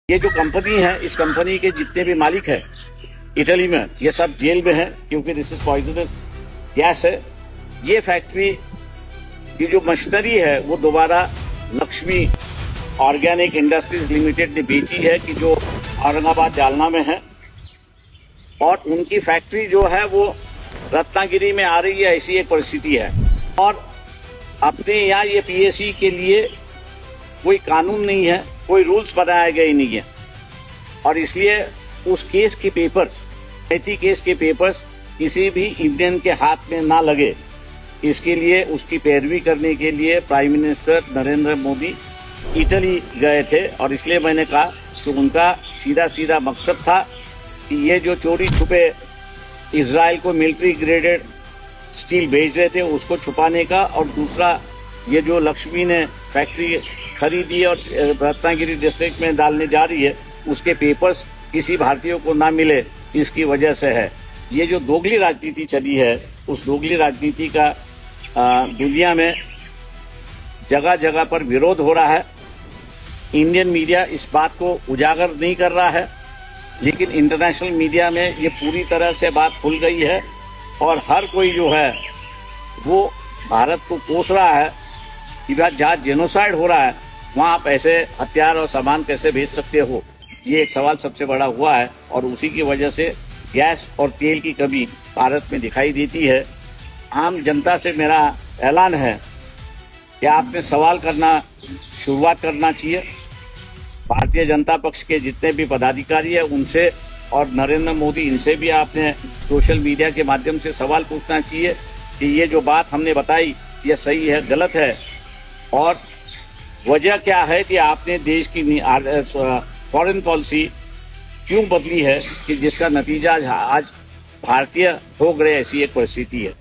ये जो कंपनी है, इस कंपनी के जितने भी मालिक हैं इटली में, ये सब जेल में हैं क्योंकि दिस इज पॉइजनस गैस है। ये फैक्ट्री की जो मशीनरी है वो दोबारा लक्ष्मी ऑर्गेनिक इंडस्ट्रीज लिमिटेड ने बेची है कि जो औरंगाबाद जालना में है, और उनकी फैक्ट्री जो है वो रत्नागिरी में आ रही है, ऐसी एक परिस्थिति है। और अपने यहाँ ये पीएसई के लिए कोई कानून नहीं है, कोई रूल्स बनाए गए नहीं है, और इसलिए उस केस के पेपर्स, ऐसी केस के पेपर्स किसी भी इंडियन के हाथ में ना लगे, इसके लिए उसकी पैरवी करने के लिए prime minister Narendra Modi Italy गए थे। और इसलिए मैंने कहा कि उनका सीधा सीधा मकसद था कि ये जो चोरी छुपे इजराइल को मिलिट्री ग्रेडेड स्टील भेज रहे थे उसको छुपाने का, और दूसरा ये जो लक्ष्मी ने फैक्ट्री खरीदी और रत्नागिरी डिस्ट्रिक्ट में डालने जा रही है उसके पेपर्स किसी भारतीय को ना मिले, इसकी वजह से है। ये जो दोगली राजनीति चली है, उस दोगली राजनीति का दुनिया में जगह जगह पर विरोध हो रहा है। इंडियन मीडिया इस बात को उजागर नहीं कर रहा है, लेकिन इंटरनेशनल मीडिया में ये पूरी तरह से बात खुल गई है, और हर कोई जो है वो भारत को कोस रहा है कि जहाँ जेनोसाइड हो रहा है वहाँ आप ऐसे हथियार और सामान कैसे भेज सकते हो। ये एक सवाल सबसे बड़ा हुआ है, और उसी की वजह से गैस और तेल की कमी भारत में दिखाई देती है। आम जनता से मेरा ऐलान है कि आपने सवाल करना शुरुआत करना चाहिए। भारतीय जनता पक्ष के जितने भी पदाधिकारी हैं उनसे और नरेंद्र मोदी, इनसे भी आपने सोशल मीडिया के माध्यम से सवाल पूछना चाहिए कि ये जो बात हमने बताई ये सही है, गलत है, और वजह क्या है कि आपने देश की फॉरेन पॉलिसी क्यों बदली है कि जिसका नतीजा आज भारतीय हो गए, ऐसी एक परिस्थिति है।